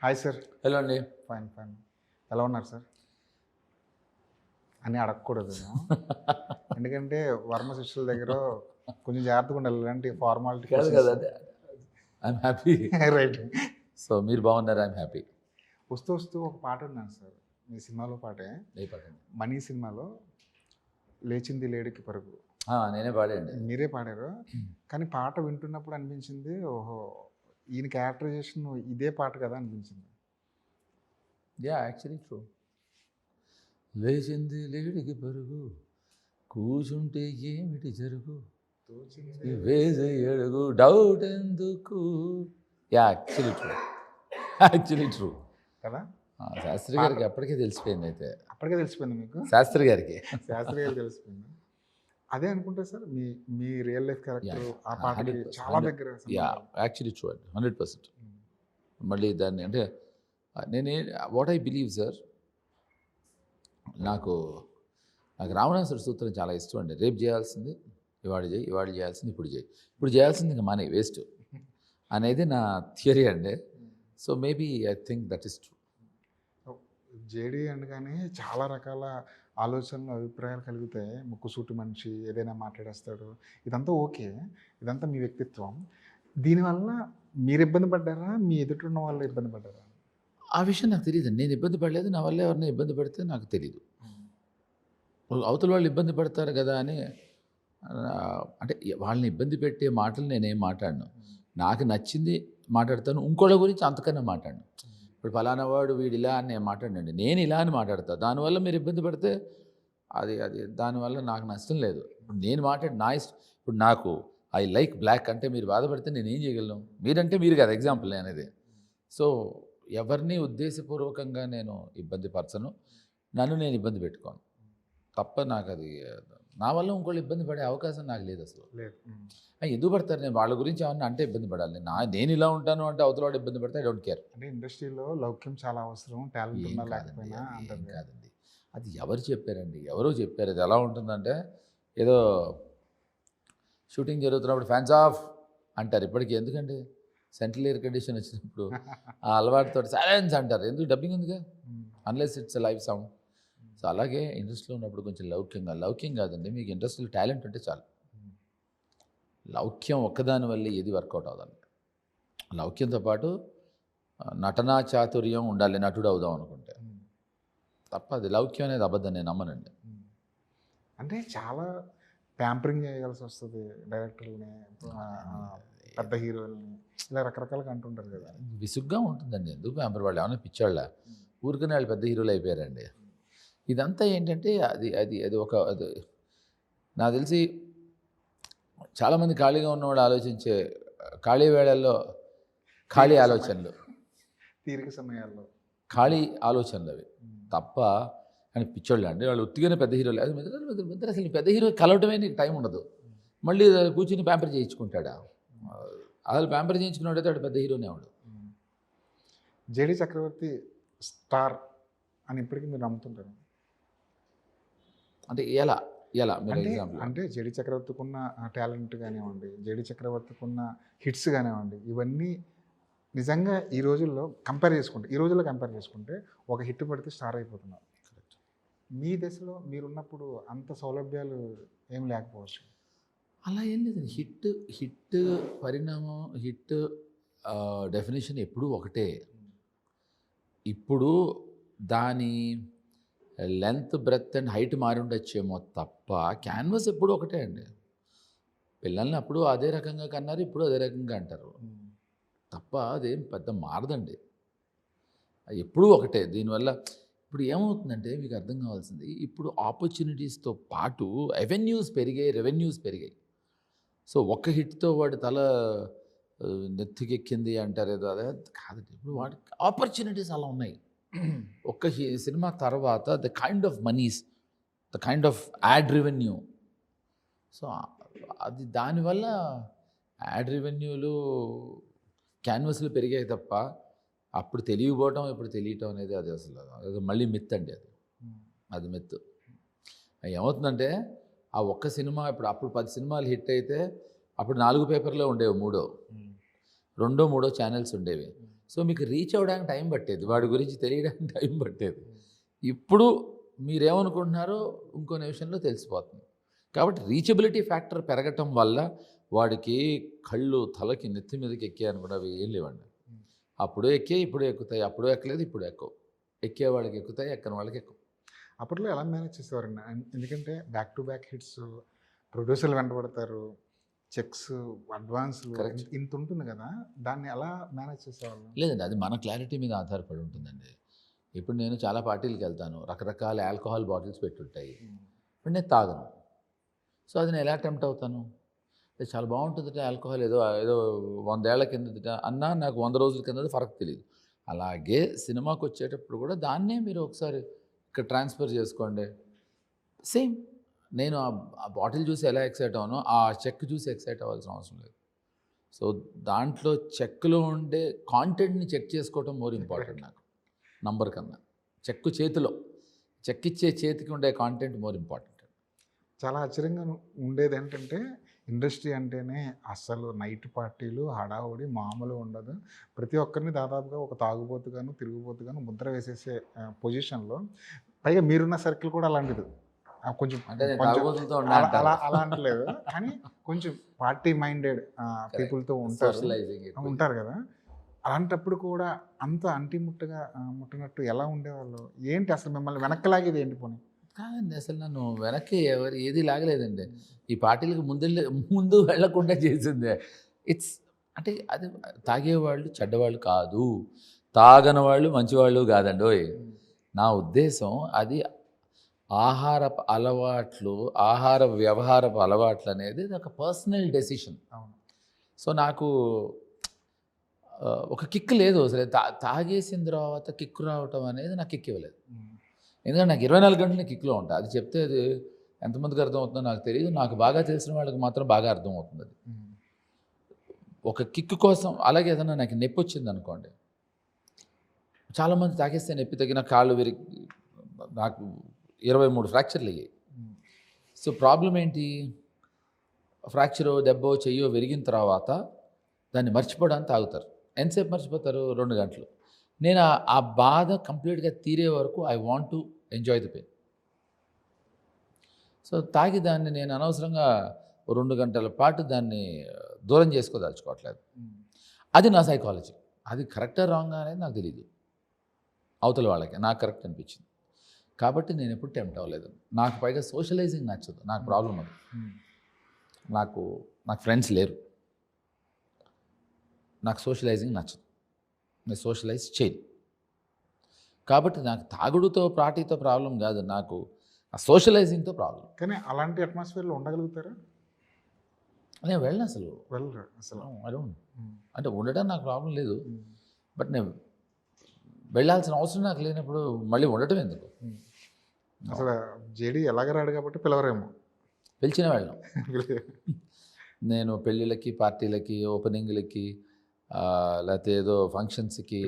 Hi sir. Hello అండి. Fine fine. ఎలా ఉన్నారు సార్? అని అడగకూడదు ఎందుకంటే వర్మ శిష్యుల దగ్గర కొంచెం జాగ్రత్తగా ఉండాలి. ఇలాంటి ఫార్మాలిటీ కాదు కదా, ఐఎమ్ హ్యాపీ. రైట్. సో మీరు బాగున్నారు, ఐఎమ్ హ్యాపీ. వస్తూ వస్తూ ఒక పాట ఉన్నాను సార్, మీ సినిమాలో పాటే. ఏ పాటండి? మనీ సినిమాలో లేచింది లేడికి పరుగు. నేనే పాడండి. మీరే పాడారు. కానీ పాట వింటున్నప్పుడు అనిపించింది, ఓహో ఈయన క్యారెక్టరైజేషన్ ఇదే పాట కదా అనిపించింది. Yeah, actually true. లేచింది లేడికి పరుగు, కూర్చుంటే ఏమిటి జరుగు, వేసే అడుగు డౌట్ ఎందుకు. యా, యాక్చువల్లీ ట్రూ కదా. శాస్త్రి గారికి అప్పటికే తెలిసిపోయింది. అయితే అప్పటికే తెలిసిపోయింది మీకు? శాస్త్రి గారికి తెలిసిపోయింది. అదే అనుకుంటా సార్, మీ రియల్ లైఫ్ క్యారెక్టర్ ఆ పాటకి చాలా దగ్గర. యా, యాక్చువల్లీ ట్రూ అండి, 100%. మళ్ళీ దాన్ని అంటే వాట్ ఐ బిలీవ్ సార్, నాకు రావణాసురుడి సూత్రం చాలా ఇష్టం అండి. రేపు చేయాల్సింది ఇవాళ చేయాల్సింది ఇప్పుడు చేయాల్సింది ఇంకా మానే వేస్ట్ అనేది నా థియరీ అండి. So maybe I think that is true. JD అనగానే చాలా రకాల ఆలోచనలు, అభిప్రాయాలు కలుగుతాయి. ముక్కుసూటి మనిషి, ఏదైనా మాట్లాడేస్తాడు, ఇదంతా ఓకే, ఇదంతా మీ వ్యక్తిత్వం. దీనివల్ల మీరు ఇబ్బంది పడ్డారా, మీ ఎదుటిన్న వాళ్ళు ఇబ్బంది పడ్డారా? ఆ విషయం నాకు తెలియదు. నేను ఇబ్బంది పడలేదు, నా వల్ల ఎవరైనా ఇబ్బంది పడితే నాకు తెలియదు. అవతల వాళ్ళు ఇబ్బంది పడతారు కదా అని అంటే వాళ్ళని ఇబ్బంది పెట్టే మాటలు నేనేం మాట్లాడను. నాకు నచ్చింది మాట్లాడతాను, ఇంకోళ్ళ గురించి అంతకన్నా మాట్లాడను. ఇప్పుడు ఫలానా వాడు వీడు ఇలా అని నేను మాట్లాడండి, నేను ఇలా అని మాట్లాడతాను. దానివల్ల మీరు ఇబ్బంది పడితే అది దానివల్ల నాకు నష్టం లేదు. ఇప్పుడు నేను నా ఇష్టం. ఇప్పుడు నాకు ఐ లైక్ బ్లాక్ అంటే మీరు బాధపడితే నేను ఏం చేయగలను? మీరంటే మీరు కదా ఎగ్జాంపుల్ అనేది. సో ఎవరిని ఉద్దేశపూర్వకంగా నేను ఇబ్బంది పరచను, నన్ను నేను ఇబ్బంది పెట్టుకోను తప్ప. నాకు అది నా వల్ల ఇంకోళ్ళు ఇబ్బంది పడే అవకాశం నాకు లేదు అసలు. ఎందుకు పడతారు? నేను వాళ్ళ గురించి ఏమన్నా అంటే ఇబ్బంది పడాలి. నేను ఇలా ఉంటాను అంటే అవతల వాడు ఇబ్బంది పడితే ఐ డోంట్ కేర్. అంటే ఇండస్ట్రీలో లౌక్యం చాలా అవసరం, టాలెంట్ ఉన్నా లేకపోయినా. ఏం కాదండి, అది ఎవరు చెప్పారండి? ఎవరో చెప్పారు. అది ఎలా ఉంటుందంటే ఏదో షూటింగ్ జరుగుతున్నప్పుడు ఫ్యాన్స్ ఆఫ్ అంటారు. ఇప్పటికీ ఎందుకండి? సెంట్రల్ ఎయిర్ కండిషన్ వచ్చినప్పుడు ఆ అలవాటుతో సైలెన్స్ అంటారు. ఎందుకు? డబ్బింగ్ ఉందిగా, unless it's live sound. So అలాగే ఇండస్ట్రీలో ఉన్నప్పుడు కొంచెం లౌక్యం కాదండి, మీకు ఇండస్ట్రీలో టాలెంట్ ఉంటే చాలు. లౌక్యం ఒక్కదాని వల్ల ఏది వర్కౌట్ అవ్వదండి. లౌక్యంతో పాటు నటనా చాతుర్యం ఉండాలి, నటుడు అవుదాం అనుకుంటే తప్ప. అది లౌక్యం అనేది అబద్ధం, నేను నమ్మనండి. అంటే చాలా ప్యాంపరింగ్ చేయవలసి వస్తుంది డైరెక్టర్ని, పెద్ద హీరోలని, ఇలా రకరకాలుగా అంటుంటారు కదా. విసుగ్గా ఉంటుందండి. ఎందుకు ప్యాంపర్? వాళ్ళు ఏమైనా పిచ్చాళ్ళ? ఊరికనే వాళ్ళు పెద్ద హీరోలు అయిపోయారండి. ఇదంతా ఏంటంటే అది ఒక నాకు తెలిసి చాలామంది ఖాళీగా ఉన్నవాళ్ళు ఆలోచించే ఖాళీ వేళల్లో ఖాళీ ఆలోచనలు, తీరిక సమయాల్లో ఖాళీ ఆలోచనలు అవి తప్ప. కానీ పిచ్చోళ్ళు అండి వాళ్ళు ఉత్తిగానే పెద్ద హీరోలు. అది అసలు పెద్ద హీరో కలవటమే నీకు టైం ఉండదు. మళ్ళీ కూర్చుని ప్యాంపర్ చేయించుకుంటాడా? అసలు ప్యాంపర్ చేయించుకున్నాడైతే వాడు పెద్ద హీరోనే వాడు. జేడీ చక్రవర్తి స్టార్ అని ఇప్పటికీ మీరు నమ్ముతుంటారు? అంటే ఎలా మీరు ఎగ్జాంపుల్? అంటే జేడీ చక్రవర్తికి ఉన్న టాలెంట్ కానివ్వండి, జేడీ చక్రవర్తికి ఉన్న హిట్స్ కానివ్వండి, ఇవన్నీ నిజంగా ఈ రోజుల్లో కంపేర్ చేసుకుంటే ఒక హిట్ పడితే స్టార్ అయిపోతున్నారు. మీ దశలో మీరున్నప్పుడు అంత సౌలభ్యాలు ఏం లేకపోవచ్చు. అలా ఏం లేదండి. హిట్ పరిణామం, హిట్ డెఫినేషన్ ఎప్పుడూ ఒకటే. ఇప్పుడు దాని లెంత్, బ్రెత్ అండ్ హైట్ మారి ఉండొచ్చేమో తప్ప క్యాన్వాస్ ఎప్పుడు ఒకటే అండి. పిల్లల్ని అప్పుడు అదే రకంగా కన్నారు, ఇప్పుడు అదే రకంగా అంటారు తప్ప అదేం పెద్ద మారదండి. ఎప్పుడూ ఒకటే. దీనివల్ల ఇప్పుడు ఏమవుతుందంటే మీకు అర్థం కావాల్సింది, ఇప్పుడు ఆపర్చునిటీస్తో పాటు రెవెన్యూస్ పెరిగాయి. సో ఒక్క హిట్తో వాడి తల నెత్తికెక్కింది అంటారు ఏదో, అదే కాదండి. ఇప్పుడు వాడికి ఆపర్చునిటీస్ అలా ఉన్నాయి. ఒక్క సినిమా తర్వాత the kind of monies, the kind of ad revenue. So అది దానివల్ల యాడ్ రెవెన్యూలు, క్యాన్వస్లు పెరిగాయి తప్ప అప్పుడు తెలియకపోవటం ఇప్పుడు తెలియటం అనేది అది అసలు అది మళ్ళీ మిత్ అండి. అది మిత్. ఏమవుతుందంటే ఆ ఒక్క సినిమా అప్పుడు 10 సినిమాలు హిట్ అయితే అప్పుడు 4 పేపర్లో ఉండేవి, 2, 3 ఛానల్స్ ఉండేవి. సో మీకు రీచ్ అవ్వడానికి టైం పట్టేది, వాడి గురించి తెలియడానికి టైం పట్టేది. ఇప్పుడు మీరేమనుకుంటున్నారో ఇంకో నిమిషంలో తెలిసిపోతుంది. కాబట్టి రీచబిలిటీ ఫ్యాక్టర్ పెరగటం వల్ల వాడికి కళ్ళు తలకి నెత్తి మీదకి ఎక్కాయని కూడా అవి ఏం లేవండి. అప్పుడు ఎక్కే ఇప్పుడు ఎక్కుతాయి, అప్పుడు ఎక్కలేదు ఇప్పుడు ఎక్కువ. ఎక్కే వాళ్ళకి ఎక్కుతాయి, ఎక్కని వాళ్ళకి ఎక్కువ. అప్పట్లో ఎలా మేనేజ్ చేసేవారండి? ఎందుకంటే బ్యాక్ టు బ్యాక్ హిట్స్, ప్రొడ్యూసర్లు వెంటబడతారు, చెక్స్, అడ్వాన్స్ ఇంత ఉంటుంది కదా, దాన్ని ఎలా మేనేజ్ చేసేవాళ్ళు? లేదండి, అది మన క్లారిటీ మీద ఆధారపడి ఉంటుందండి. ఇప్పుడు నేను చాలా పార్టీలకు వెళ్తాను, రకరకాల ఆల్కహాల్ బాటిల్స్ పెట్టుంటాయి, ఇప్పుడు నేను తాగను. సో అది నేను ఎలా అటెంప్ట్ అవుతాను? అది చాలా బాగుంటుందట ఆల్కహాల్, ఏదో ఏదో 100 ఏళ్ల కిందట అన్నా నాకు 100 రోజుల కింద ఫరక్ తెలియదు. అలాగే సినిమాకి వచ్చేటప్పుడు కూడా దాన్నే మీరు ఒకసారి ఇక్కడ ట్రాన్స్ఫర్ చేసుకోండి. సేమ్ నేను ఆ బాటిల్ చూసి ఎలా ఎక్సైట్ అవ్వనో ఆ చెక్ చూసి ఎక్సైట్ అవ్వాల్సిన అవసరం లేదు. సో దాంట్లో చెక్లో ఉండే కాంటెంట్ని చెక్ చేసుకోవటం మోర్ ఇంపార్టెంట్ నాకు నంబర్ కన్నా. చెక్ చేతిలో, చెక్ ఇచ్చే చేతికి ఉండే కాంటెంట్ మోర్ ఇంపార్టెంట్. చాలా ఆశ్చర్యంగా ఉండేది ఏంటంటే, ఇండస్ట్రీ అంటేనే అస్సలు నైట్ పార్టీలు హడావుడి మామూలు ఉండదు. ప్రతి ఒక్కరిని దాదాపుగా ఒక తాగుబోతుగాను తిరుగుబోతుగాను ముద్ర వేసేసే పొజిషన్లో, పైగా మీరున్న సర్కిల్ కూడా అలాంటిది. కొంచెం అంటే నేను కొంచెం తాగుబోతులతో అలా అలా అంటలేదు, కానీ కొంచెం పార్టీ మైండెడ్ పీపుల్తో ఉంటారు కదా. అలాంటప్పుడు కూడా అంత ముట్టినట్టు ఎలా ఉండేవాళ్ళు? ఏంటి అసలు మిమ్మల్ని వెనక్కి లాగేది ఏంటి? పోనీ కాదండి, అసలు నన్ను వెనక్కి ఏది లాగలేదండి. ఈ పార్టీలకు ముందు వెళ్లకుండా చేసిందే. ఇట్స్ అంటే అది తాగేవాళ్ళు చెడ్డవాళ్ళు కాదు, తాగని వాళ్ళు మంచివాళ్ళు కాదండోయ్. నా ఉద్దేశం అది ఆహారపు అలవాట్లు, వ్యవహారపు అలవాట్లు అనేది ఒక పర్సనల్ డెసిషన్. సో నాకు ఒక కిక్ లేదు అసలు. తాగేసిన తర్వాత కిక్ రావటం అనేది నాకు కిక్ ఇవ్వలేదు. ఎందుకంటే నాకు 24 గంటలు కిక్లో ఉంటా. అది చెప్తే అది ఎంతమందికి అర్థమవుతుందో నాకు తెలియదు. నాకు బాగా తెలిసిన వాళ్ళకి మాత్రం బాగా అర్థమవుతుంది అది. ఒక కిక్ కోసం. అలాగే ఏదైనా నాకు నొప్పి వచ్చింది అనుకోండి, చాలామంది తాగేస్తే నొప్పి తగ్గిన కాళ్ళు నాకు 23 ఫ్రాక్చర్లు అయ్యాయి. సో ప్రాబ్లం ఏంటి? ఫ్రాక్చరో దెబ్బో చెయ్యో విరిగిన తర్వాత దాన్ని మర్చిపోవడానికి తాగుతారు. ఎంతసేపు మర్చిపోతారు? 2 గంటలు. నేను ఆ బాధ కంప్లీట్గా తీరే వరకు I want to enjoy the pain. So తాగి దాన్ని నేను అనవసరంగా 2 గంటల పాటు దాన్ని దూరం చేసుకోదలుచుకోవట్లేదు. అది నా సైకాలజీ. అది కరెక్టా రాంగా అనేది నాకు తెలియదు, అవతల వాళ్ళకి. నాకు కరెక్ట్ అనిపించింది కాబట్టి నేను ఎప్పుడు టెంప్ట్ అవ్వలేదు. నాకు పైగా సోషలైజింగ్ నచ్చదు. నాకు ప్రాబ్లం అది. నాకు ఫ్రెండ్స్ లేరు, నాకు సోషలైజింగ్ నచ్చదు, నేను సోషలైజ్ చేయను. కాబట్టి నాకు తాగుడుతో పార్టీతో ప్రాబ్లం కాదు, నాకు ఆ సోషలైజింగ్తో ప్రాబ్లం. కానీ అలాంటి అట్మాస్ఫియర్లో ఉండగలుగుతారా? నేను వెళ్ళను అసలు. వెళ్ళరు అసలు. అంటే ఉండడం నాకు ప్రాబ్లం లేదు, బట్ నేను వెళ్ళాల్సిన అవసరం నాకు లేనప్పుడు మళ్ళీ ఉండటం ఎందుకు? అసలు జేడీ ఎలాగ రాడు కాబట్టి పిలవరేమో. పిలిచిన వెళ్ళను. నేను పెళ్ళిళ్ళకి, పార్టీలకి, ఓపెనింగ్లకి, లేకపోతే ఏదో ఫంక్షన్స్కి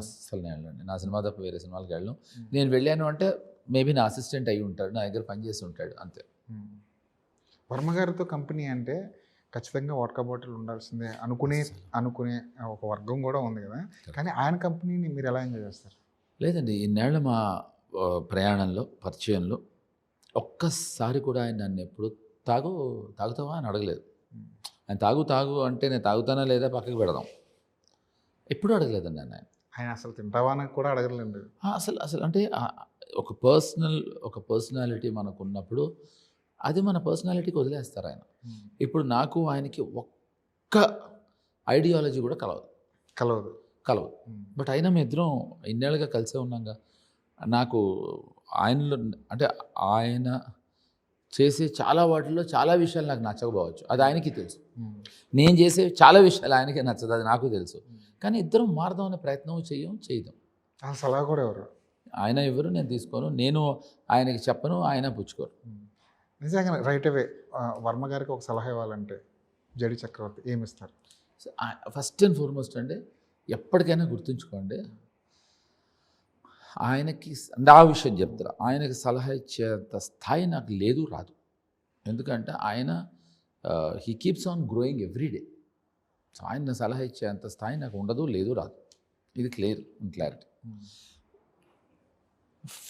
అస్సలు నేను వెళ్ళండి. నా సినిమా తప్ప వేరే సినిమాలకి వెళ్ళను. నేను వెళ్ళాను అంటే మేబీ నా అసిస్టెంట్ అయి ఉంటాడు, నా దగ్గర పనిచేసి ఉంటాడు, అంతే. వర్మ గారితో కంపెనీ అంటే ఖచ్చితంగా వాట్కా బాటిల్ ఉండాల్సిందే అనుకునే ఒక వర్గం కూడా ఉంది కదా. కానీ ఆయన కంపెనీని మీరు ఎలా ఎంజాయ్ చేస్తారు? లేదండి, ఇన్నేళ్ల మా ప్రయాణంలో, పరిచయంలో ఒక్కసారి కూడా ఆయన నన్ను ఎప్పుడు తాగుతావా అని అడగలేదు. ఆయన తాగు అంటే నేను తాగుతానా లేదా పక్కకి పెడదాం, ఎప్పుడూ అడగలేదండి ఆయన అసలు తింటావా అని కూడా అడగలేదు. అసలు అంటే ఒక పర్సనాలిటీ మనకు ఉన్నప్పుడు అది మన పర్సనాలిటీకి వదిలేస్తారు ఆయన. ఇప్పుడు నాకు ఆయనకి ఒక్క ఐడియాలజీ కూడా కలవదు. బట్ అయినా మేము ఇద్దరం ఇన్నేళ్ళుగా కలిసే ఉన్నాగా. నాకు ఆయనలో అంటే ఆయన చేసే చాలా వాటిల్లో చాలా విషయాలు నాకు నచ్చకపోవచ్చు, అది ఆయనకి తెలుసు. నేను చేసే చాలా విషయాలు ఆయనకి నచ్చదు, అది నాకు తెలుసు. కానీ ఇద్దరం మారదాం అనే ప్రయత్నం చేయదాం. సలహా కూడా ఎవరు? ఆయన ఎవరు, నేను తీసుకోను. నేను ఆయనకి చెప్పను, ఆయన పుచ్చుకోరు. నిజంగా రైట్ అవే వర్మ గారికి ఒక సలహా ఇవ్వాలంటే జేడీ చక్రవర్తి ఏమి ఇస్తారు? ఫస్ట్ అండ్ ఫార్మోస్ట్ అంటే ఎప్పటికైనా గుర్తుంచుకోండి, ఆయనకి నా విషయం చెప్తారా, ఆయనకి సలహా ఇచ్చేంత స్థాయి నాకు లేదు, రాదు. ఎందుకంటే ఆయన he keeps on growing every day. So ఆయన సలహా ఇచ్చేంత స్థాయి నాకు ఉండదు, లేదు, రాదు. ఇది క్లారిటీ.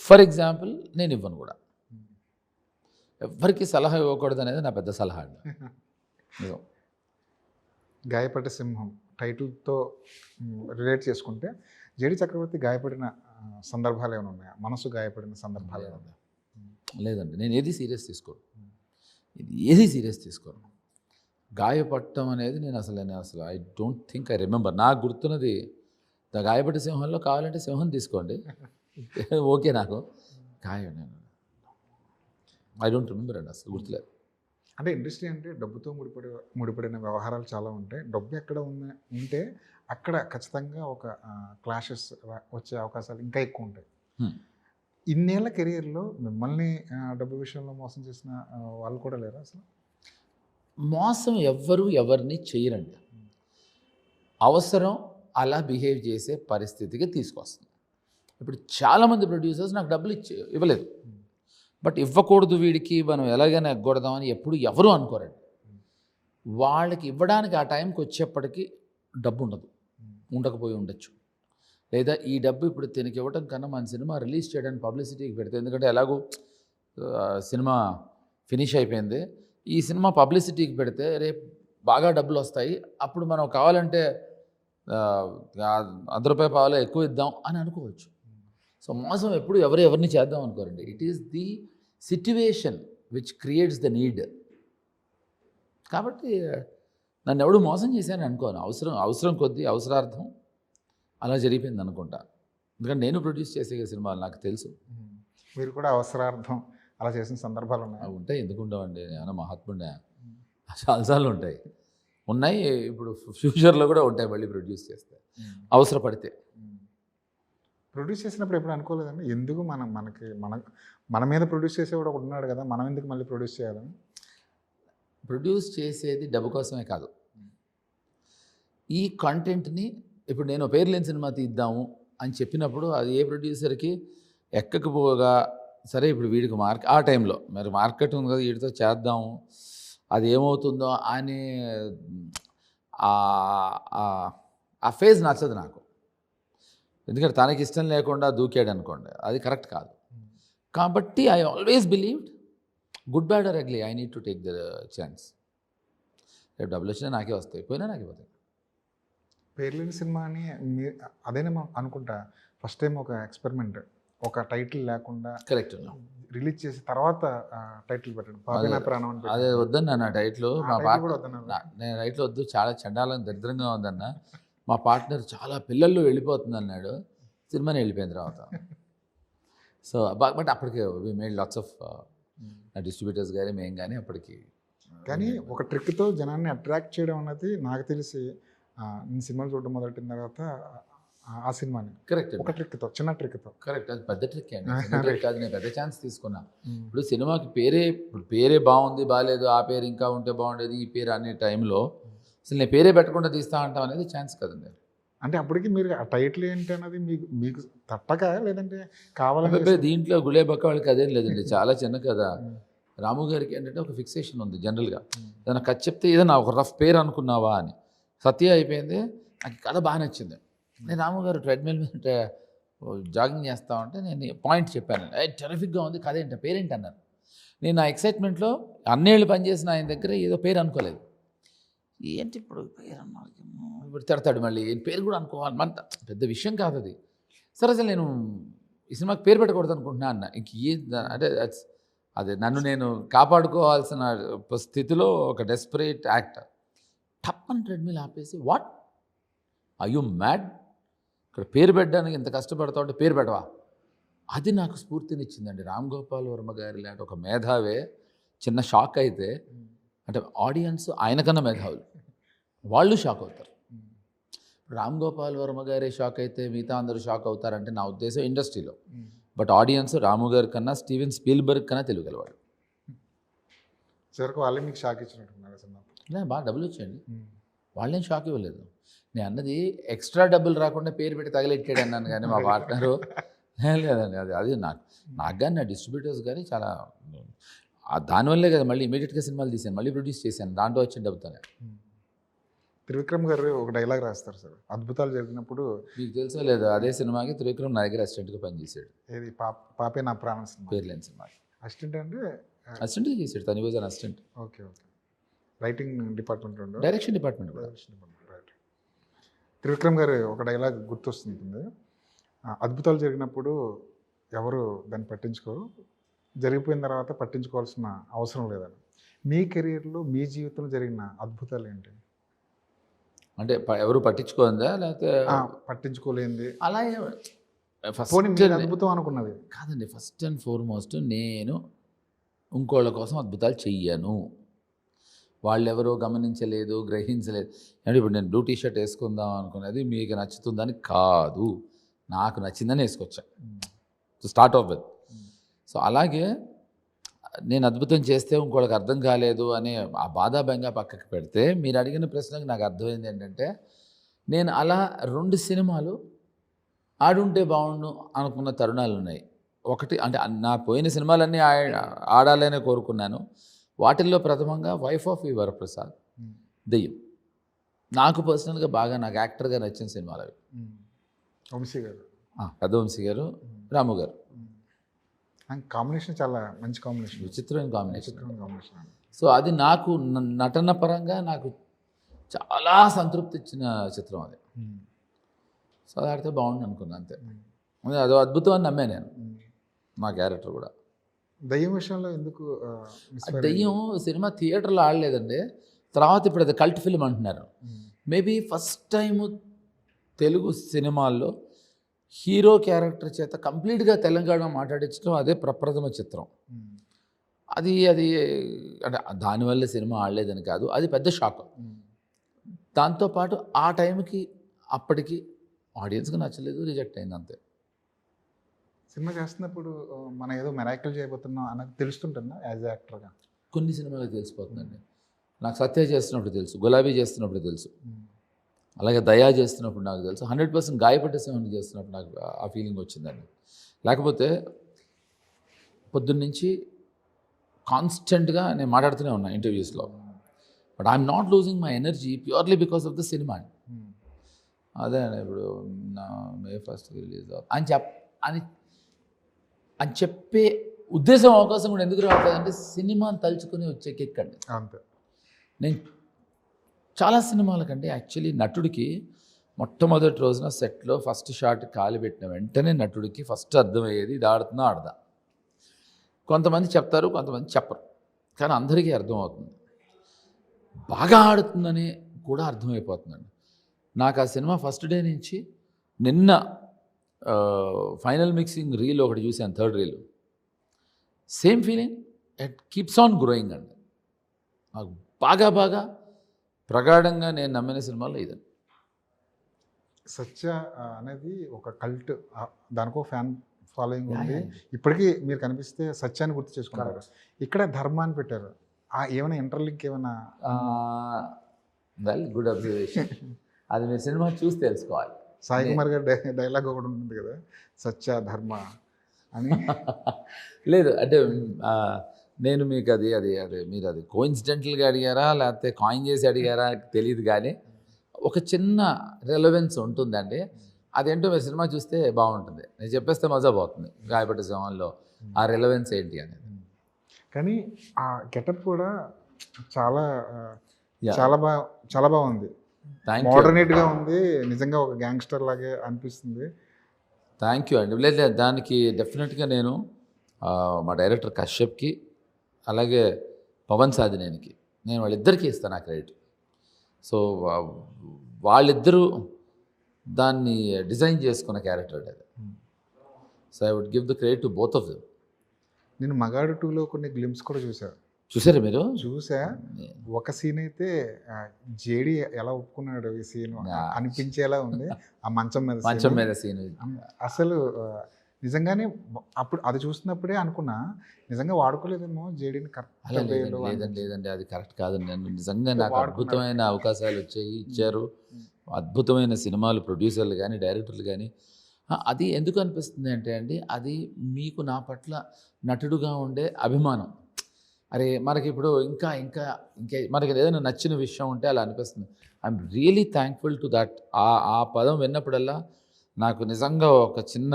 ఫర్ ఎగ్జాంపుల్ నేను ఇవ్వను కూడా, ఎవ్వరికి సలహా ఇవ్వకూడదు అనేది నా పెద్ద సలహా అండి. నిజం. గాయపడ్డ సింహం టైటిల్తో రిలేట్ చేసుకుంటే జేడి చక్రవర్తి గాయపడిన సందర్భాలు ఏమైనా ఉన్నాయా? మనసు గాయపడిన సందర్భాలు ఏమైనా ఉన్నాయా? లేదండి, నేను ఏది సీరియస్ తీసుకోను. ఇది ఏది సీరియస్ తీసుకోను. గాయపడటం అనేది నేను అసలు I don't think I remember. నాకు గుర్తున్నది గాయపడ్డ సింహంలో కావాలంటే సింహం తీసుకోండి, ఓకే. నాకు గాయం ఐ డోంట్ రిమెంబర్ అండి, అసలు గుర్తులేదు. అంటే ఇండస్ట్రీ అంటే డబ్బుతో ముడిపడిన వ్యవహారాలు చాలా ఉంటాయి. డబ్బు ఎక్కడ ఉంటే అక్కడ ఖచ్చితంగా ఒక క్లాషెస్ వచ్చే అవకాశాలు ఇంకా ఎక్కువ ఉంటాయి. ఇన్నేళ్ల కెరియర్లో మిమ్మల్ని డబ్బు విషయంలో మోసం చేసిన వాళ్ళు కూడా లేరా అసలు? మోసం ఎవరిని చేయరండి. అవసరం అలా బిహేవ్ చేసే పరిస్థితికి తీసుకొస్తుంది. ఇప్పుడు చాలామంది ప్రొడ్యూసర్స్ నాకు డబ్బులు ఇవ్వలేదు, బట్ ఇవ్వకూడదు వీడికి, మనం ఎలాగైనా ఎగ్గొడదామని ఎప్పుడు ఎవరు అనుకోరండి. వాళ్ళకి ఇవ్వడానికి ఆ టైంకి వచ్చేప్పటికి డబ్బు ఉండదు, ఉండకపోయి ఉండొచ్చు. లేదా ఈ డబ్బు ఇప్పుడు తినకి ఇవ్వడం కన్నా మన సినిమా రిలీజ్ చేయడానికి పబ్లిసిటీకి పెడితే, ఎందుకంటే ఎలాగో సినిమా ఫినిష్ అయిపోయింది, ఈ సినిమా పబ్లిసిటీకి పెడితే రేపు బాగా డబ్బులు వస్తాయి, అప్పుడు మనం కావాలంటే ₹100 ఎక్కువ ఇద్దాం అని అనుకోవచ్చు. సో మోసం ఎప్పుడు ఎవరిని చేద్దాం అనుకోరండి. It is the situation which creates the need. కాబట్టి నన్ను ఎవడు మోసం చేశాను అనుకోను. అవసరం కొద్దీ అవసరార్థం అలా జరిగిపోయింది అనుకుంటా. ఎందుకంటే నేను ప్రొడ్యూస్ చేసే సినిమాలు నాకు తెలుసు. మీరు కూడా అవసరార్థం అలా చేసిన సందర్భాలు ఉన్నాయి? ఉంటాయి, ఎందుకు ఉండవండి? ఏమైనా మహాత్ముడే? చాలాసార్లు ఉన్నాయి. ఇప్పుడు ఫ్యూచర్లో కూడా ఉంటాయి, మళ్ళీ ప్రొడ్యూస్ చేస్తే అవసరపడితే. ప్రొడ్యూస్ చేసినప్పుడు ఎప్పుడు అనుకోలేదండి, ఎందుకు మన మీద ప్రొడ్యూస్ చేసేవాడు ఒకడు ఉన్నాడు కదా, మనం ఎందుకు మళ్ళీ ప్రొడ్యూస్ చేయాలని? ప్రొడ్యూస్ చేసేది డబ్బు కోసమే కాదు. ఈ కంటెంట్ని ఇప్పుడు నేను పేరు లేని సినిమా తీద్దాము అని చెప్పినప్పుడు అది ఏ ప్రొడ్యూసర్కి ఎక్కకపోగా, సరే ఇప్పుడు వీడికి ఆ టైంలో మరి మార్కెట్ ఉంది కదా, వీడితో చేద్దాము, అది ఏమవుతుందో అని ఆ ఫేజ్ నచ్చదు నాకు. ఎందుకంటే తనకి ఇష్టం లేకుండా దూకాడు అనుకోండి, అది కరెక్ట్ కాదు. కాబట్టి I always believed good bad or ugly, I need to take the chance. రేపు డబ్బులు వచ్చినా నాకే వస్తాయి, పోయినా నాకే పోతాయి. పేర్లేని సినిమా అని అదేనే అనుకుంటా ఫస్ట్ టైం ఒక ఎక్స్పెరిమెంట్, ఒక టైటిల్ లేకుండా కరెక్ట్ రిలీజ్ చేసి తర్వాత టైటిల్ పెట్టాడు, పాపినా ప్రాణం అని. అదే వద్దన్న నా టైటిల్, మా నేను టైటిల్ వద్దు, చాలా చండాలంగా దరిద్రంగా ఉందన్న. మా పార్ట్నర్ చాలా పిల్లల్లో వెళ్ళిపోతుంది అన్నాడు, సినిమాని వెళ్ళిపోయిన తర్వాత. సో బట్ అప్పటికే we made lots of distributors కానీ మేము కానీ అప్పటికి. కానీ ఒక ట్రిక్తో జనాన్ని అట్రాక్ట్ చేయడం అన్నది నాకు తెలిసి నేను సినిమాలు చూడడం మొదలెట్టిన తర్వాత ఆ సినిమాని కరెక్ట్ ఒక ట్రిక్తో, చిన్న ట్రిక్తో. కరెక్ట్, అది పెద్ద ట్రిక్ అండి. కాదు, నేను పెద్ద ఛాన్స్ తీసుకున్నా. ఇప్పుడు సినిమాకి పేరే బాగుంది, బాగాలేదు, ఆ పేరు ఇంకా ఉంటే బాగుండేది, ఈ పేరు అనే టైంలో అసలు నేను పేరే పెట్టకుండా తీస్తా అంటాం అనేది ఛాన్స్ కదండి. అంటే అప్పటికి మీరు ఆ టైటిల్ ఏంటి అన్నది మీకు తట్టక, లేదంటే కావాలంటే దీంట్లో గులేబక్క వాళ్ళకి అదేం లేదండి, చాలా చిన్న కథ. రాము గారికి ఏంటంటే ఒక ఫిక్సేషన్ ఉంది జనరల్గా, ఏదైనా కథ చెప్తే ఏదైనా ఒక రఫ్ పేరు అనుకున్నావా అని. సత్య అయిపోయింది, నాకు కథ బాగా నచ్చింది. నేను రాము గారు ట్రెడ్మిల్ మీద జాగింగ్ చేస్తా ఉంటే నేను పాయింట్ చెప్పాను, టెరిఫిక్గా ఉంది, కథ ఏంటి, పేరేంటి అన్నారు. నేను ఆ ఎక్సైట్మెంట్లో అన్నేళ్ళు పనిచేసిన ఆయన దగ్గర ఏదో పేరు అనుకోలేదు. ఏంటి ఇప్పుడు పేరు అన్నారు, ఇప్పుడు తిడతాడు మళ్ళీ, పేరు కూడా అనుకోవాలి, మన పెద్ద విషయం కాదు అది. సరే అసలు నేను ఈ సినిమాకి పేరు పెట్టకూడదు అనుకుంటున్నా అన్న. ఇంక అంటే అదే నన్ను నేను కాపాడుకోవాల్సిన స్థితిలో ఒక డెస్పరేట్ యాక్ట్. టప్పని ట్రెడ్మిల్ ఆపేసి, వాట్ ఆర్ యు మ్యాడ్, ఇక్కడ పేరు పెట్టడానికి ఇంత కష్టపడతా ఉంటే పేరు పెట్టవా? అది నాకు స్ఫూర్తినిచ్చిందండి. రామ్ గోపాల్ వర్మ గారి లాంటి ఒక మేధావే చిన్న షాక్ అయితే, అంటే ఆడియన్స్ ఆయనకన్నా మేధావులు, వాళ్ళు షాక్ అవుతారు. రామ్ గోపాల్ వర్మ గారే షాక్ అయితే మిగతా అందరూ షాక్ అవుతారంటే నా ఉద్దేశం ఇండస్ట్రీలో. బట్ ఆడియన్స్ రాము గారి కన్నా స్టీవెన్ స్పీల్బర్గ్ కన్నా తెలియగలవాడు. చివరికి వాళ్ళే మీకు షాక్ ఇచ్చినట్టున్నారు సినిమా. బాగా డబ్బులు వచ్చాయండి, వాళ్ళేం షాక్ ఇవ్వలేదు. నేను అన్నది ఎక్స్ట్రా డబ్బులు రాకుండా పేరు పెట్టి తగలెట్టాడు అన్నాను, కానీ మా పార్ట్నరు లేదండి. అది నాకు కానీ నా డిస్ట్రిబ్యూటర్స్ కానీ చాలా దానివల్లే కదా మళ్ళీ ఇమీడియట్గా సినిమాలు తీశాను, మళ్ళీ ప్రొడ్యూస్ చేశాను, దాంట్లో వచ్చిన డబ్బుతోనే. త్రివిక్రమ్ గారు ఒక డైలాగ్ రాస్తారు సార్, అద్భుతాలు జరిగినప్పుడు. మీకు తెలుసా లేదా, అదే సినిమాకి త్రివిక్రమ్ నా దగ్గర అసిస్టెంట్గా పనిచేశాడు. ఏది పాపే నా ప్రాణం సినిమా పేరు లేని సినిమాకి అసిస్టెంట్ అంటే? అసిస్టెంట్గా చేశాడు, తను was an assistant. Okay okay. Writing department undo? Direction department కూడా. రైట్. త్రివిక్రమ్ గారు ఒక డైలాగ్ గుర్తొస్తుంది, అద్భుతాలు జరిగినప్పుడు ఎవరు దాన్ని పట్టించుకోరు, జరిగిపోయిన తర్వాత పట్టించుకోవాల్సిన అవసరం లేదని. మీ కెరీర్లో మీ జీవితంలో జరిగిన అద్భుతాలు ఏంటి? అంటే ఎవరు పట్టించుకోందా లేకపోతే పట్టించుకోలేంది అలా ఫస్ట్ ఫస్ట్ అద్భుతం అనుకున్నది? కాదండి, ఫస్ట్ అండ్ ఫార్మోస్ట్ నేను ఇంకోళ్ళ కోసం అద్భుతాలు చెయ్యను. వాళ్ళెవరో గమనించలేదు, గ్రహించలేదు. అంటే ఇప్పుడు నేను బ్లూ టీ షర్ట్ వేసుకుందాం అనుకున్నది మీకు నచ్చుతుందని కాదు, నాకు నచ్చిందని వేసుకొచ్చా to start off with. So అలాగే నేను అద్భుతం చేస్తే ఇంకోళ్ళకి అర్థం కాలేదు అనే ఆ బాధాభంగా పక్కకి పెడితే, మీరు అడిగిన ప్రశ్నకు నాకు అర్థమైంది ఏంటంటే, నేను అలా 2 సినిమాలు ఆడుంటే బాగుండు అనుకున్న తరుణాలు ఉన్నాయి. ఒకటి అంటే నా పోయిన సినిమాలన్నీ ఆడాలనే కోరుకున్నాను. వాటిల్లో ప్రథమంగా వైఫ్ ఆఫ్ వి వరప్రసాద్, దెయ్యం. నాకు పర్సనల్గా బాగా నాకు యాక్టర్గా నచ్చిన సినిమాలు అవి. వంశీ గారు, పెద్ద వంశీ గారు, రాము గారు కాంబినేషన్ చాలా మంచి కాంబినేషన్, విచిత్రమైన కాంబినేషన్. కాంబినేషన్. సో అది నాకు నటన పరంగా నాకు చాలా సంతృప్తి ఇచ్చిన చిత్రం అది. సో అది ఆడితే బాగుండు అనుకున్నాను అంతే. అదో అద్భుతం అని నమ్మే నేను, మా క్యారెక్టర్ కూడా. దయ్యం విషయంలో ఎందుకు దయ్యం సినిమా థియేటర్లో ఆడలేదండి, తర్వాత ఇప్పుడు అది కల్ట్ ఫిల్మ్ అంటున్నారు. మేబీ ఫస్ట్ టైము తెలుగు సినిమాల్లో హీరో క్యారెక్టర్ చేత కంప్లీట్గా తెలంగాణ మాట్లాడించడం అదే ప్రప్రథమ చిత్రం. అది అంటే దానివల్ల సినిమా ఆడలేదని కాదు, అది పెద్ద షాక్. దాంతోపాటు ఆ టైంకి అప్పటికి ఆడియన్స్కి నచ్చలేదు, రిజెక్ట్ అయింది అంతే. సినిమా చేస్తున్నప్పుడు మనం ఏదో మెరాకిల్ చేయబోతున్నాం అన్నది తెలుస్తుంటుందా యాజ్ యాక్టర్గా? కొన్ని సినిమాలకు తెలిసిపోతుందండి. నాకు సత్య చేస్తున్నప్పుడు తెలుసు, గులాబీ చేస్తున్నప్పుడు తెలుసు, అలాగే దయా చేస్తున్నప్పుడు నాకు తెలుసు, 100% గాయపడ్డ సింహాన్ని చేస్తున్నప్పుడు నాకు ఆ ఫీలింగ్ వచ్చిందండి. లేకపోతే పొద్దున్నుంచి కాన్స్టెంట్గా నేను మాట్లాడుతూనే ఉన్నా ఇంటర్వ్యూస్లో, but I'm not losing my energy purely because of the cinema. అదే ఇప్పుడు నా May 1st రిలీజ్ అని చెప్పే ఉద్దేశం, అవకాశం కూడా ఎందుకు రావట్లేదంటే సినిమాని తలుచుకుని వచ్చే కిక్ అండి అంతే. నేను చాలా సినిమాలకంటే యాక్చువల్లీ నటుడికి మొట్టమొదటి రోజున సెట్లో ఫస్ట్ షాట్ కాలు పెట్టిన వెంటనే నటుడికి ఫస్ట్ అర్థమయ్యేది ఇది ఆడుతుందా ఆడదా. కొంతమంది చెప్తారు, కొంతమంది చెప్పరు, కానీ అందరికీ అర్థమవుతుంది. బాగా ఆడుతుందని కూడా అర్థమైపోతుందండి. నాకు ఆ సినిమా ఫస్ట్ డే నుంచి నిన్న ఫైనల్ మిక్సింగ్ రీల్ ఒకటి చూశాను, 3rd reel, same feeling, it keeps on growing అండి. నాకు బాగా ప్రగాఢంగా నేను నమ్మిన సినిమాలో ఇదండి. సత్య అనేది ఒక కల్ట్, దానికో ఫ్యాన్ ఫాలోయింగ్ ఉంది. ఇప్పటికీ మీరు కనిపిస్తే సత్యాన్ని గుర్తు చేసుకుంటారు. ఇక్కడ ధర్మాన్ని పెట్టారు, ఏమైనా ఇంటర్లింక్ ఏమైనా? Well, good observation. అది మీరు సినిమా చూసి తెలుసుకోవాలి. సాయి కుమార్ గారి డైలాగ్ ఒకటి ఉంటుంది కదా, సత్య ధర్మ అని. లేదు అంటే నేను మీకు అది మీరు అది కోఇన్సిడెంటల్గా అడిగారా లేకపోతే కాయిన్ చేసి అడిగారా తెలియదు, కానీ ఒక చిన్న రెలవెన్స్ ఉంటుందండి. అదేంటో మీరు సినిమా చూస్తే బాగుంటుంది. నేను చెప్పేస్తే మజా పోతుంది గాయపడ్డ సింహంలో ఆ రెలవెన్స్ ఏంటి అనేది. కానీ ఆ గెటప్ కూడా చాలా చాలా బాగుంది, మోడర్నేట్గా ఉంది, నిజంగా ఒక గ్యాంగ్స్టర్ లాగే అనిపిస్తుంది. థ్యాంక్ యూ అండి. లేదు దానికి డెఫినెట్గా నేను మా డైరెక్టర్ కశ్యప్కి అలాగే పవన్ సాధినేనికి నేను వాళ్ళిద్దరికీ ఇస్తాను ఆ క్రెడిట్. సో వాళ్ళిద్దరూ దాన్ని డిజైన్ చేసుకున్న క్యారెక్టర్ అది. So I would give the credit to both of them. నేను మగాడు 2లో కొన్ని గ్లిమ్స్ కూడా చూసారా మీరు? చూసా. ఒక సీన్ అయితే జేడి ఎలా ఒప్పుకున్నాడు ఈ సీన్ అనిపించేలా ఉంది. ఆ మంచం మీద సీన్ అసలు నిజంగానే అప్పుడు అది చూస్తున్నప్పుడే అనుకున్నా, నిజంగా వాడుకోలేదేమో జేడీని కరెక్ట్. లేదండి అది కరెక్ట్ కాదండి. నేను నిజంగా నాకు అద్భుతమైన అవకాశాలు వచ్చాయి, ఇచ్చారు, అద్భుతమైన సినిమాలు ప్రొడ్యూసర్లు కానీ డైరెక్టర్లు కానీ. అది ఎందుకు అనిపిస్తుంది అంటే అండి, అది మీకు నా పట్ల నటుడుగా ఉండే అభిమానం. అరే మనకి ఇప్పుడు ఇంకా మనకి ఏదైనా నచ్చిన విషయం ఉంటే అలా అనిపిస్తుంది. I'm really thankful to that. ఆ పదం విన్నప్పుడల్లా నాకు నిజంగా ఒక చిన్న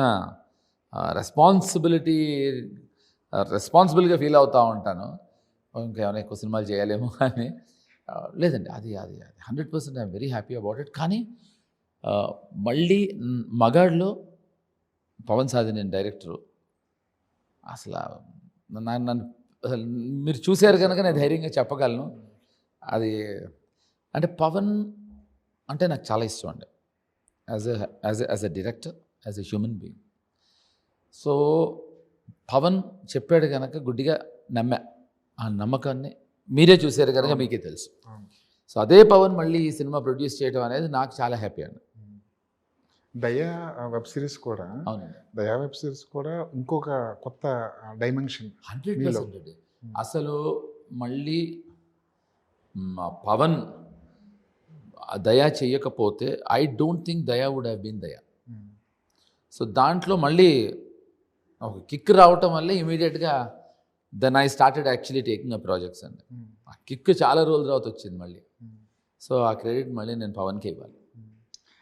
రెస్పాన్సిబుల్గా ఫీల్ అవుతూ ఉంటాను. ఇంకేమైనా ఎక్కువ సినిమాలు చేయాలేమో అని. లేదండి, అది 100% I'm very happy about it. కానీ మళ్ళీ మగాడ్లో పవన్ సాధినేని డైరెక్టరు అసలు నన్ను అసలు మీరు చూశారు కనుక నేను ధైర్యంగా చెప్పగలను. అది అంటే పవన్ అంటే నాకు చాలా ఇష్టం అండి, as a director, as a human being. So Pawan చెప్పాడు కనుక గుడ్డిగా నమ్మా. ఆ నమ్మకాన్ని మీరే చూశారు కనుక మీకే తెలుసు. సో అదే పవన్ మళ్ళీ ఈ సినిమా ప్రొడ్యూస్ చేయడం అనేది నాకు చాలా హ్యాపీ అండి. దయా వెబ్ సిరీస్ కూడా, అవునండి, దయా వెబ్ సిరీస్ కూడా ఇంకొక కొత్త డైమెన్షన్. 100%. అసలు మళ్ళీ పవన్ దయా చేయకపోతే ఐ డోంట్ థింక్ దయా వుడ్ హ్యావ్ బీన్ దయా. సో దాంట్లో మళ్ళీ ఒక కిక్ రావటం వల్లే ఇమీడియట్గా then I started actually taking a projects అండి. ఆ కిక్ చాలా రోజుల తర్వాత వచ్చింది మళ్ళీ. సో ఆ క్రెడిట్ మళ్ళీ నేను పవన్కే ఇవ్వాలి.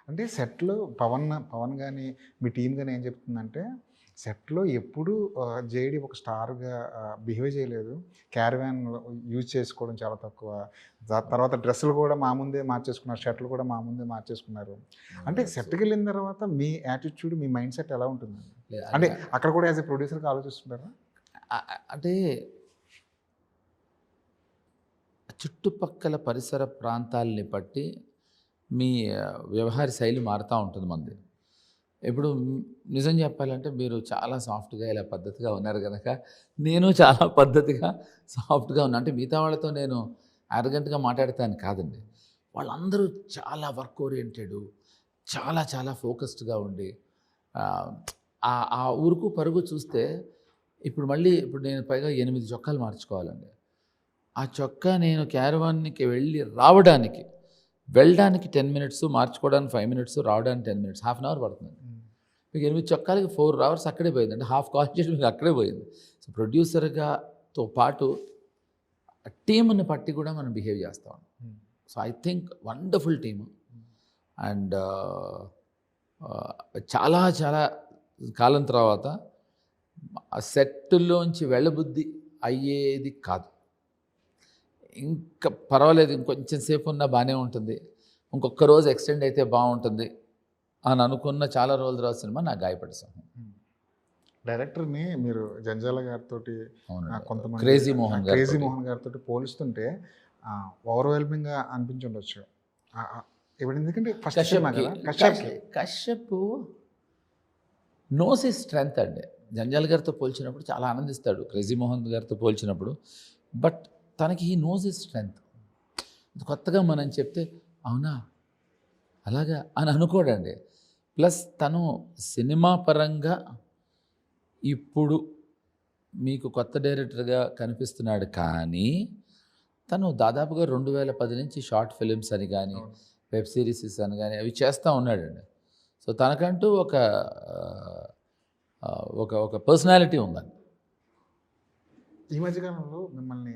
అంటే సెట్లో పవన్ కానీ మీ టీం కానీ ఏం చెప్తుందంటే, సెట్లో ఎప్పుడు జేడి ఒక స్టార్గా బిహేవ్ చేయలేదు, క్యారవాన్ యూజ్ చేసుకోవడం చాలా తక్కువ, తర్వాత డ్రెస్సులు కూడా మా ముందే మార్చేసుకున్నారు, షర్ట్లు కూడా మా ముందే మార్చేసుకున్నారు. అంటే సెట్కి వెళ్ళిన తర్వాత మీ యాటిట్యూడ్, మీ మైండ్ సెట్ ఎలా ఉంటుంది? అంటే అక్కడ కూడా యాజ్ ఎ ప్రొడ్యూసర్గా ఆలోచిస్తుంటారా? అంటే చుట్టుపక్కల పరిసర ప్రాంతాలని బట్టి మీ వ్యవహార శైలి మారుతూ ఉంటుంది మంది. ఇప్పుడు నిజం చెప్పాలంటే మీరు చాలా సాఫ్ట్గా ఇలా పద్ధతిగా ఉన్నారు కనుక నేను చాలా పద్ధతిగా సాఫ్ట్గా ఉన్నా. అంటే మిగతా వాళ్ళతో నేను అరగంటగా మాట్లాడతాను కాదండి, వాళ్ళందరూ చాలా వర్క్ ఓరియంటెడ్, చాలా చాలా ఫోకస్డ్గా ఉండి ఆ ఊరుకు పరుగు చూస్తే ఇప్పుడు నేను పైగా 8 చొక్కాలు మార్చుకోవాలండి. ఆ చొక్కా నేను క్యారవాన్కి వెళ్ళడానికి 10 minutes, మార్చుకోవడానికి 5 minutes, రావడానికి 10 minutes, ½ అవర్ పడుతుంది. మీకు 8 చొక్కాలకి 4 hours అక్కడే పోయింది. అంటే హాఫ్ కాస్ట్ చేసి మీకు అక్కడే పోయింది. సో ప్రొడ్యూసర్గాతో పాటు టీమ్ని బట్టి కూడా మనం బిహేవ్ చేస్తాం. So I think wonderful team. And చాలా చాలా కాలం తర్వాత ఆ సెట్లోంచి వెళ్ళబుద్ధి అయ్యేది కాదు. ఇంకా పర్వాలేదు, ఇంకొంచెం సేపు ఉన్నా బాగానే ఉంటుంది, ఇంకొక రోజు ఎక్స్టెండ్ అయితే బాగుంటుంది అని అనుకున్న చాలా రోజుల తర్వాత సినిమా నాకు గాయపడేసాం. డైరెక్టర్ని మీరు జంజాల గారితో, కొంతమంది క్రేజీ మోహన్ గారితో పోలిస్తుంటే ఓవర్వెల్మింగ్గా అనిపించుండొచ్చు. ఇప్పుడు ఎందుకంటే ఫస్ట్ సినిమా కదా, కశ్యప్ నోస్ హిస్ స్ట్రెంగ్త్ అండి. జంజాల గారితో పోల్చినప్పుడు చాలా ఆనందిస్తాడు, క్రేజీ మోహన్ గారితో పోల్చినప్పుడు. బట్ తనకి హీ నోస్ హిస్ స్ట్రెంగ్త్. కొత్తగా మనం చెప్తే అవునా అలాగా అని అనుకోడండి. ప్లస్ తను సినిమా పరంగా ఇప్పుడు మీకు కొత్త డైరెక్టర్గా కనిపిస్తున్నాడు, కానీ తను దాదాపుగా 2010 నుంచి షార్ట్ ఫిలిమ్స్ అని కానీ వెబ్ సిరీసెస్ అని కానీ అవి చేస్తూ ఉన్నాడండి. సో తనకంటూ ఒక పర్సనాలిటీ ఉందండి. ఈ మధ్యకాలంలో మిమ్మల్ని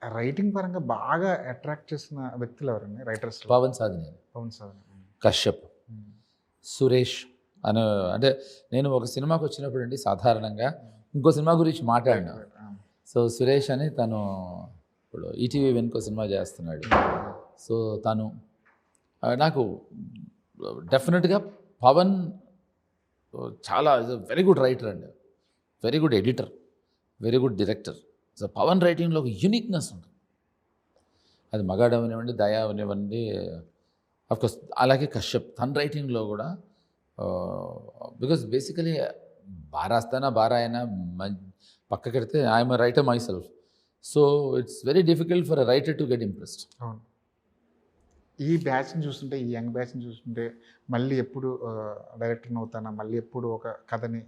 రైటింగ్ పరంగా బాగా అట్రాక్ట్ చేసిన వ్యక్తులు ఎవరండి రైటర్స్? పవన్ సాధినేని, కశ్యప్, సురేష్ అని. అంటే నేను ఒక సినిమాకి వచ్చినప్పుడు అండి సాధారణంగా ఇంకో సినిమా గురించి మాట్లాడినా. సో సురేష్ అని తను ఇప్పుడు ఈటీవీ వెనుకో సినిమా చేస్తున్నాడు. సో తను నాకు డెఫినెట్గా పవన్ చాలా వెరీ గుడ్ రైటర్ అండి, very good editor, very good director. So Pavan రైటింగ్లో ఒక యూనిక్నెస్ ఉంటుంది. అది మగాడు అవనివ్వండి, దయా అవనివ్వండి, అఫ్కోర్స్ అలాగే కశ్యప్ తన రైటింగ్లో కూడా. బికాజ్ బేసికలీ బారాస్తానా బారా అయినా పక్కకెడితే I'm a writer myself. So it's very difficult for a writer to get impressed. అవును. ఈ బ్యాచ్ని చూస్తుంటే, ఈ యంగ్ బ్యాచ్ని చూస్తుంటే మళ్ళీ ఎప్పుడు డైరెక్టర్ని అవుతానా, మళ్ళీ ఎప్పుడు ఒక కథని,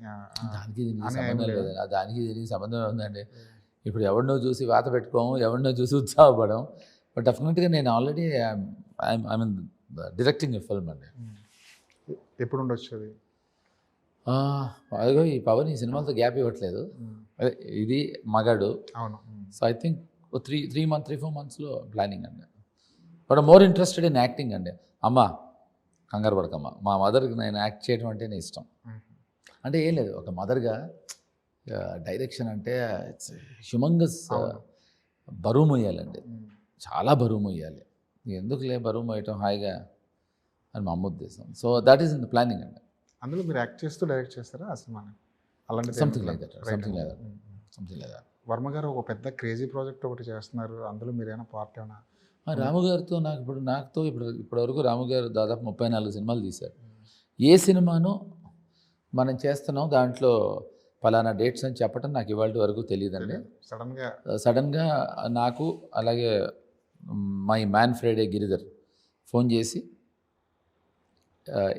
దానికి సంబంధం లేదు. దానికి దీనికి సంబంధం ఉందండి. ఇప్పుడు ఎవరినో చూసి వాత పెట్టుకోము, ఎవరినో చూసి ఉత్సాహపడం. బట్ డెఫినెట్గా నేను already I mean directing a film అండి. ఎప్పుడు ఉండొచ్చు అది? అదిగో ఈ పవన్ ఈ సినిమాలతో గ్యాప్ ఇవ్వట్లేదు. అదే ఇది మగాడు. అవును. సో ఐ థింక్ 3-4 monthsలో ప్లానింగ్ అండి. But more interested in acting అండి. అమ్మ కంగారు పడకమ్మ, మా మదర్కి నేను యాక్ట్ చేయడం అంటేనే ఇష్టం. అంటే ఏం లేదు, ఒక మదర్గా డైరెక్షన్ అంటే ఇట్స్ హ్యూమంగస్ బరువు మొయ్యాలండి, చాలా బరువు మొయ్యాలి. ఎందుకులే బరువు మోయటం హాయిగా అని మా అమ్మ ఉద్దేశం. So that is in the planning అండి. అందులో మీరు యాక్ట్ చేస్తూ డైరెక్ట్ చేస్తారా ఆ సినిమాని? అలాంటి something like that, something like that. Varma గారు ఒక పెద్ద క్రేజీ ప్రాజెక్ట్ ఒకటి చేస్తున్నారు, అందులో మీరు ఏమైనా పార్ట్ ఏమైనా? రాము గారితో నాకుతో ఇప్పటివరకు రాము గారు దాదాపు 34 సినిమాలు తీశారు. ఏ సినిమాను మనం చేస్తున్నాం దాంట్లో పలానా డేట్స్ అని చెప్పడం నాకు ఇవాళ వరకు తెలియదండి. సడన్గా నాకు అలాగే my man Friday Giridhar phone చేసి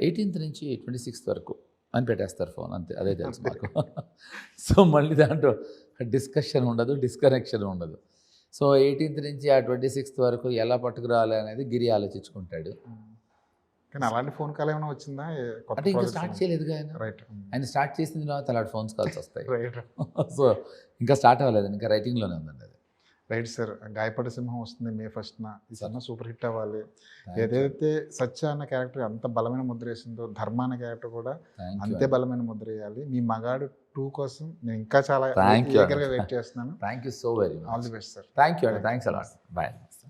18th నుంచి 26th వరకు అని పెట్టేస్తారు ఫోన్, అంతే, అదే తెలుసు మాకు. సో మళ్ళీ దాంట్లో డిస్కషన్ ఉండదు, డిస్కనెక్షన్ ఉండదు. సో 18th నుంచి ఆ 26th వరకు ఎలా పట్టుకురావాలి అనేది గిరి ఆలోచించుకుంటాడు. కానీ అలాంటి ఫోన్ కాల్ ఏమైనా వచ్చిందా? అంటే ఇంకా స్టార్ట్ చేయలేదుగా ఆయన. రైట్. ఆయన స్టార్ట్ చేసిన తర్వాత అలాంటి ఫోన్స్ కాల్స్ వస్తాయి. రైట్. సో ఇంకా స్టార్ట్ అవ్వలేదు, ఇంకా రైటింగ్లోనే ఉందండి అది. Right sir. గాయపడ సింహం వస్తుంది May 1st. ఈ సినిమా సూపర్ హిట్ అవ్వాలి. ఏదైతే సత్య అన్న క్యారెక్టర్ అంత బలమైన ముద్ర వేసిందో, ధర్మ అన్న క్యారెక్టర్ కూడా అంతే బలమైన ముద్ర వేయాలి. మీ మగాడు 2 కోసం నేను ఇంకా చాలా ఈగర్గా వెయిట్ చేస్తున్నాను. Thank you so very much. All the best sir. Thank you అండి, థ్యాంక్స్ అలాట్. బాయ్.